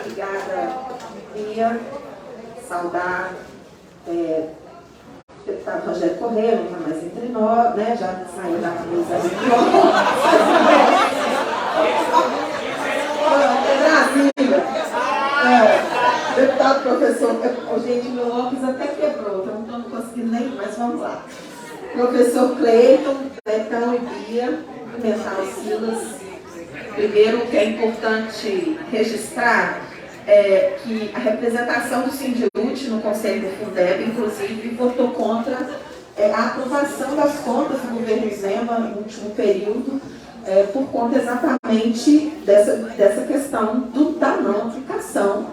Obrigada, Bia. Saudar o deputado Rogério Correia, não está mais entre nós, né? Já saiu da camisa de Brasília. Deputado professor, gente, meu óculos até quebrou, então não estou conseguindo nem, mas vamos lá. Professor Cleiton, Betão e Bia, cumprimentar o Silas. Primeiro, o que é importante registrar é que a representação do Sindiúti no Conselho do Fundeb, inclusive, votou contra a aprovação das contas do governo Zema no último período, por conta exatamente dessa questão da não aplicação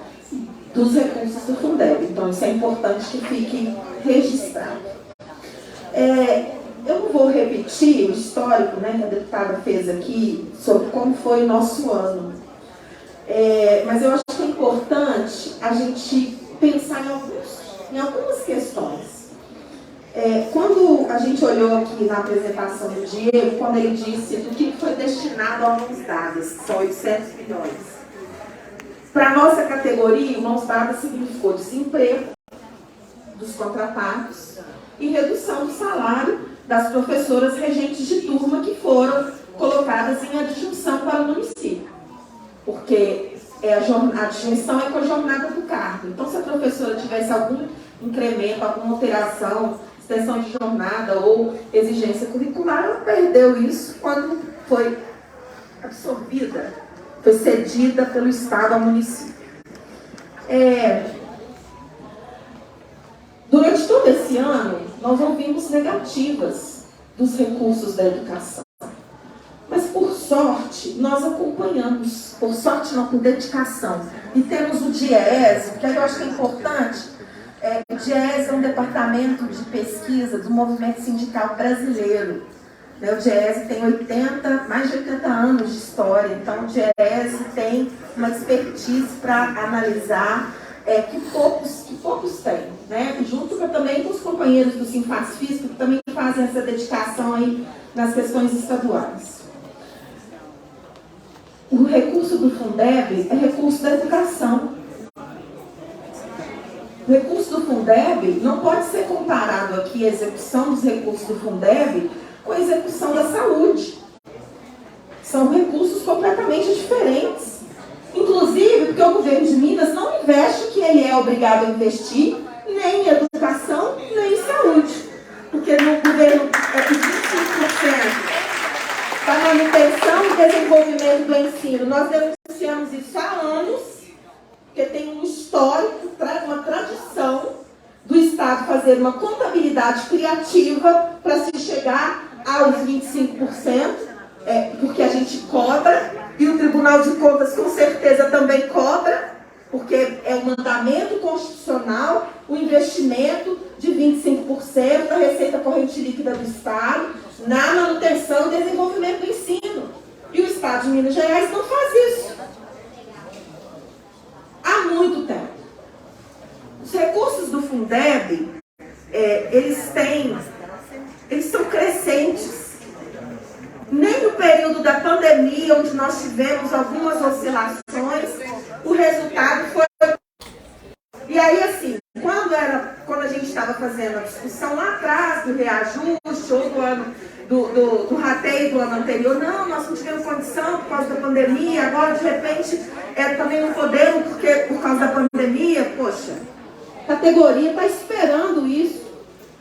dos recursos do Fundeb. Então, isso é importante que fique registrado. Eu não vou repetir o histórico, né, que a deputada fez aqui sobre como foi o nosso ano. Mas eu acho que é importante a gente pensar em algumas questões. Quando a gente olhou aqui na apresentação do Diego, quando ele disse do que foi destinado a mãos dadas, que são 800 milhões. Para a nossa categoria, mãos dadas significou desemprego dos contratados e redução do salário das professoras regentes de turma que foram colocadas em adjunção para o município. Porque a adjunção é com a jornada do cargo. Então, se a professora tivesse algum incremento, alguma alteração, extensão de jornada ou exigência curricular, ela perdeu isso quando foi absorvida, foi cedida pelo Estado ao município. Durante todo esse ano, nós ouvimos negativas dos recursos da educação. Mas, por sorte, nós acompanhamos, por sorte não, por dedicação. E temos o DIEESE, que eu acho que é importante. O DIEESE é um departamento de pesquisa do movimento sindical brasileiro. O DIEESE tem mais de 80 anos de história, então o DIEESE tem uma expertise para analisar que poucos têm, né? Junto também com os companheiros do Sinfasfis, que também fazem essa dedicação aí nas questões estaduais. O recurso do Fundeb é recurso da educação. O recurso do Fundeb não pode ser comparado aqui, a execução dos recursos do Fundeb, com a execução da saúde. São recursos completamente diferentes. Inclusive, porque o governo de Minas não investe o que ele é obrigado a investir, nem em educação, nem em saúde. Porque no governo é de 25% para manutenção e desenvolvimento do ensino. Nós denunciamos isso há anos, porque tem um histórico, uma tradição do Estado fazer uma contabilidade criativa para se chegar aos 25%, porque a gente cobra, e o Tribunal de Contas com certeza também cobra, porque é um mandamento constitucional, o investimento de 25% da receita corrente líquida do Estado na manutenção e desenvolvimento do ensino. E o Estado de Minas Gerais não faz isso. Há muito tempo. Os recursos do Fundeb, eles são crescentes. Nem no período da pandemia, onde nós tivemos algumas oscilações, o resultado foi... E aí, assim, quando a gente estava fazendo a discussão lá atrás do reajuste, ou do ano do rateio do ano anterior, não, nós não tivemos condição por causa da pandemia, agora de repente também não podemos por causa da pandemia. Poxa, a categoria está esperando isso.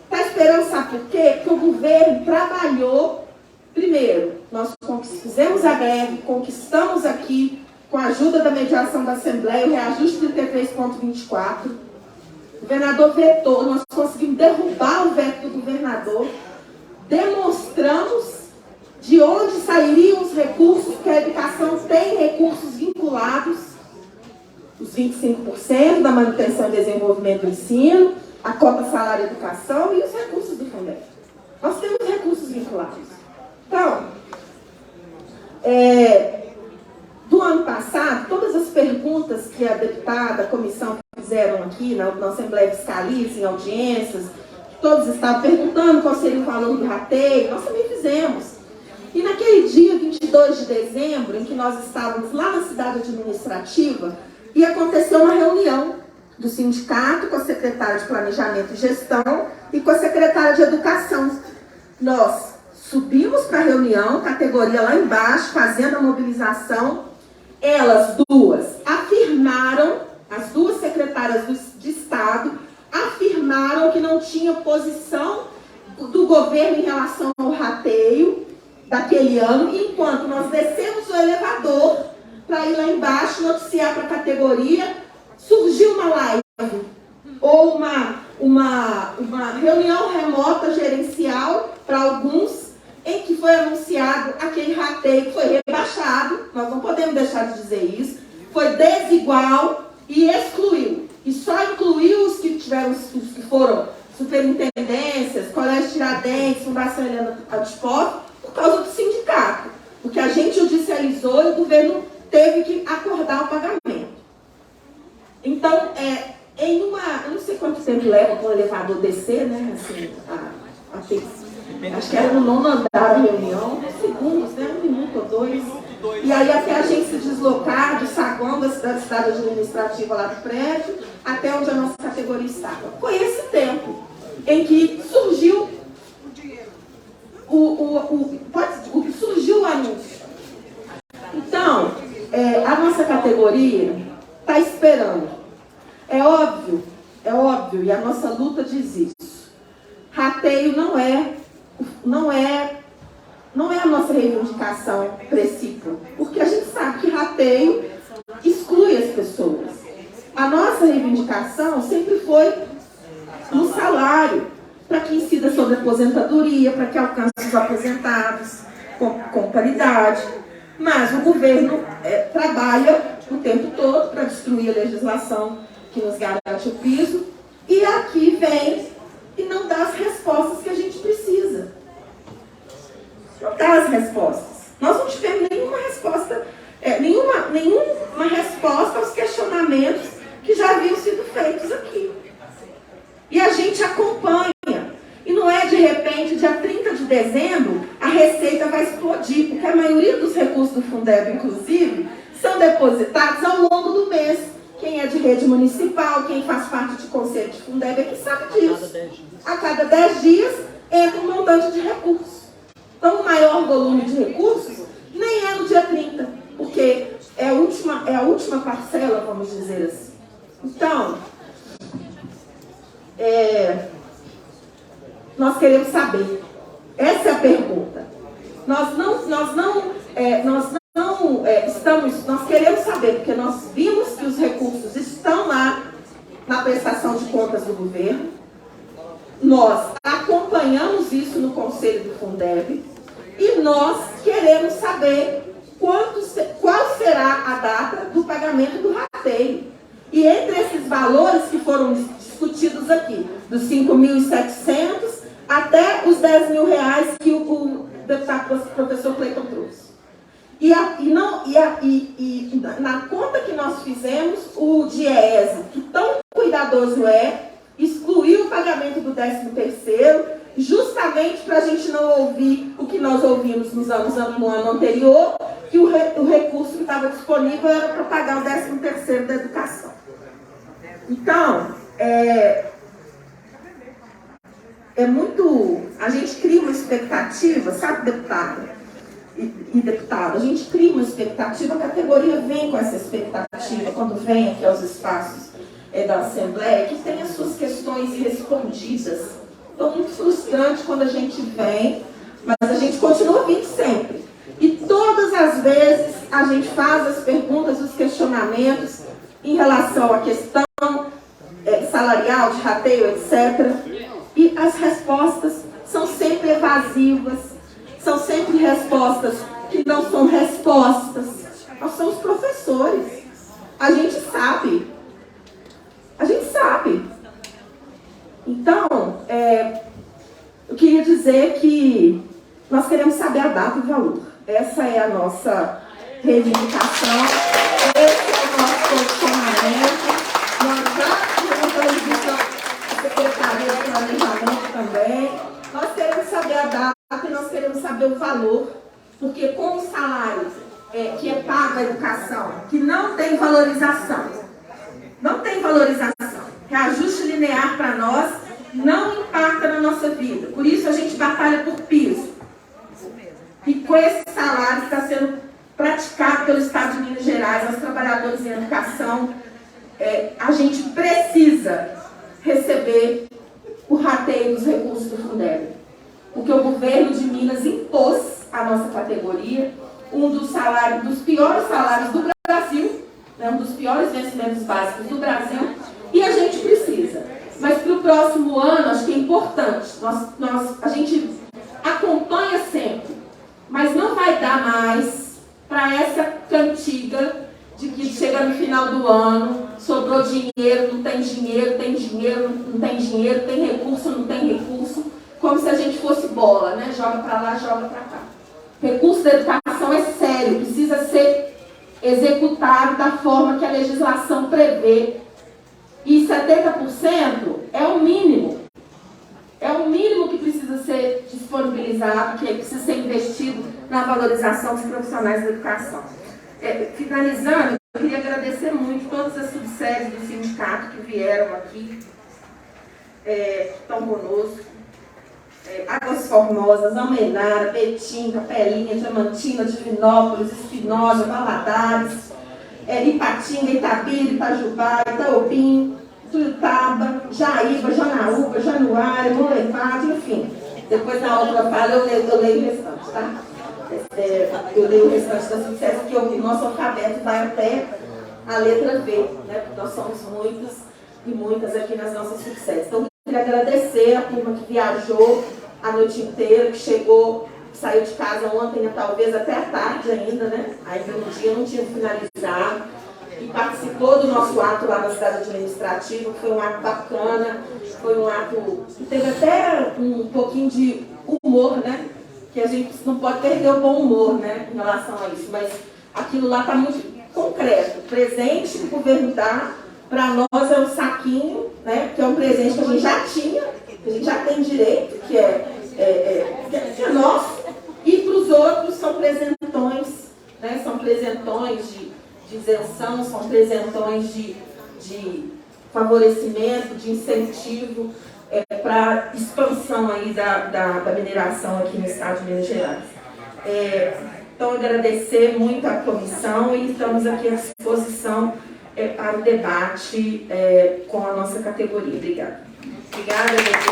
Está esperando, sabe por quê? Porque o governo trabalhou. Primeiro, nós fizemos a greve, conquistamos aqui, com a ajuda da mediação da Assembleia, o reajuste 33,24. O governador vetou, nós conseguimos derrubar o veto do governador. Demonstramos de onde sairiam os recursos, porque a educação tem recursos vinculados, os 25% da manutenção e desenvolvimento do ensino, a cota salário educação e os recursos do Fundeb. Nós temos recursos vinculados. Então, do ano passado, todas as perguntas que a deputada, a comissão fizeram aqui na Assembleia Fiscaliza, em audiências, todos estavam perguntando qual seria o valor do rateio, nós também fizemos. E naquele dia, 22 de dezembro, em que nós estávamos lá na cidade administrativa, e aconteceu uma reunião do sindicato com a secretária de Planejamento e Gestão e com a secretária de Educação. Nós subimos para a reunião, categoria lá embaixo, fazendo a mobilização. Elas duas afirmaram, as duas secretárias de Estado, afirmaram que não tinha posição do governo em relação ao rateio daquele ano, enquanto nós descemos o elevador para ir lá embaixo noticiar para a categoria, surgiu uma live ou uma reunião remota gerencial para alguns, em que foi anunciado aquele rateio que foi rebaixado, nós não podemos deixar de dizer isso, foi desigual e excluiu. E só incluiu os que foram superintendências, Colégio Tiradentes, Fundação Helena Altipó, por causa do sindicato. Porque a gente judicializou e o governo teve que acordar o pagamento. Então, eu não sei quanto tempo leva para o elevador descer, né? Assim, acho que era no 9º andar da reunião, segundos, né? 1 minuto ou 2. E aí até a gente se deslocar do saguão da cidade administrativa lá do prédio até onde a nossa categoria estava. Foi esse tempo em que surgiu surgiu o anúncio. Então, a nossa categoria está esperando. É óbvio, e a nossa luta diz isso. Rateio não é a nossa reivindicação precípua, porque a gente sabe que rateio exclui as pessoas. A nossa reivindicação sempre foi no salário, para que incida sobre a aposentadoria, para que alcance os aposentados com paridade. Mas o governo trabalha o tempo todo para destruir a legislação que nos garante o piso, e aqui vem e não dá as respostas que a gente precisa. Não dá as respostas. Nós não tivemos nenhuma resposta, nenhuma resposta aos questionamentos que já haviam sido feitos aqui. E a gente acompanha. E não é de repente, dia 30 de dezembro, a receita vai explodir, porque a maioria dos recursos do Fundeb, inclusive, são depositados ao longo do mês. Quem é de rede municipal, quem faz parte de conselho de Fundeb é que sabe disso. A cada 10 dias entra um montante de recursos. Então, o maior volume de recursos nem é no dia 30, porque é a última parcela, vamos dizer assim. Então, nós queremos saber. Essa é a pergunta. Nós queremos saber, porque nós vimos que os recursos estão lá na prestação de contas do governo. Nós acompanhamos isso no Conselho do Fundeb e nós queremos saber qual será a data do pagamento do rateio. E entre esses valores que foram discutidos aqui, dos 5.700 até os 10 mil reais que o deputado professor Cleiton trouxe. E na conta que nós fizemos, o DIEESE, que tão cuidadoso excluiu o pagamento do 13º, justamente para a gente não ouvir o que nós ouvimos no ano anterior, que o recurso que estava disponível era para pagar o 13º da educação. Então, a gente cria uma expectativa, sabe, deputada e deputado, a gente cria uma expectativa, a categoria vem com essa expectativa, quando vem aqui aos espaços da Assembleia, que tem as suas questões respondidas. Então, muito frustrante quando a gente vem, mas a gente continua vindo sempre. E todas as vezes a gente faz as perguntas, os questionamentos em relação à questão salarial, de rateio, etc. E as respostas são sempre evasivas, são sempre respostas que não são respostas. Nós somos professores. A gente sabe. A gente sabe. Então, eu queria dizer que nós queremos saber a data e o valor. Essa é a nossa reivindicação, esse é o nosso posicionamento. Nós já perguntamos isso à Secretaria de Planejamento também. Nós queremos saber a data e nós queremos saber o valor, porque com o salário que é pago à educação, que não tem valorização, Não tem valorização. Reajuste linear para nós não impacta na nossa vida. Por isso a gente batalha por piso. E com esse salário que está sendo praticado pelo Estado de Minas Gerais aos trabalhadores em educação, a gente precisa receber o rateio dos recursos do Fundeb. Porque o governo de Minas impôs à nossa categoria um dos piores salários do Brasil, né, um dos piores vencimentos básicos do Brasil, e a gente precisa. Mas para o próximo ano, acho que é importante, a gente acompanha sempre, mas não vai dar mais para essa cantiga de que chega no final do ano, sobrou dinheiro, não tem dinheiro, tem dinheiro, não tem dinheiro, tem recurso, não tem recurso, como se a gente fosse bola, né? Joga para lá, joga para cá. Recurso da educação é sério, precisa ser executado da forma que a legislação prevê. E 70% é o mínimo. É o mínimo que precisa ser disponibilizado, que precisa ser investido na valorização dos profissionais da educação. Finalizando, eu queria agradecer muito todas as subsedes do sindicato que vieram aqui, estão conosco. Águas Formosas, Almenara, Betim, Capelinha, Diamantina, Divinópolis, Espinosa, Valadares, Ipatinga, Itabira, Itajubá, Itaobim, Tuiutaba, Jaíba, Janaúba, Januária, Molevade, enfim. Depois na outra fala eu leio o restante, tá? Eu leio o restante da sucesso, porque o nosso alfabeto vai até a letra V, né? Porque nós somos muitos e muitas aqui nas nossas sucessos. Então, eu queria agradecer a turma que viajou a noite inteira, que chegou, saiu de casa ontem, talvez até à tarde ainda, né? Ainda no dia não tinha finalizado. E participou do nosso ato lá na cidade administrativa, que foi um ato bacana, foi um ato que teve até um pouquinho de humor, né? Que a gente não pode perder o bom humor, né? Em relação a isso, mas aquilo lá está muito concreto. O presente que o governo dá, para nós é um saquinho, né? Que é um presente que a gente já tinha, que a gente já tem direito, que é nosso, e para os outros são presentões, né? São presentões de isenção, são presentões de favorecimento, de incentivo para expansão aí da mineração aqui no estado de Minas Gerais. Então, agradecer muito à comissão e estamos aqui à disposição para o debate com a nossa categoria. Obrigada. Obrigada, Denise.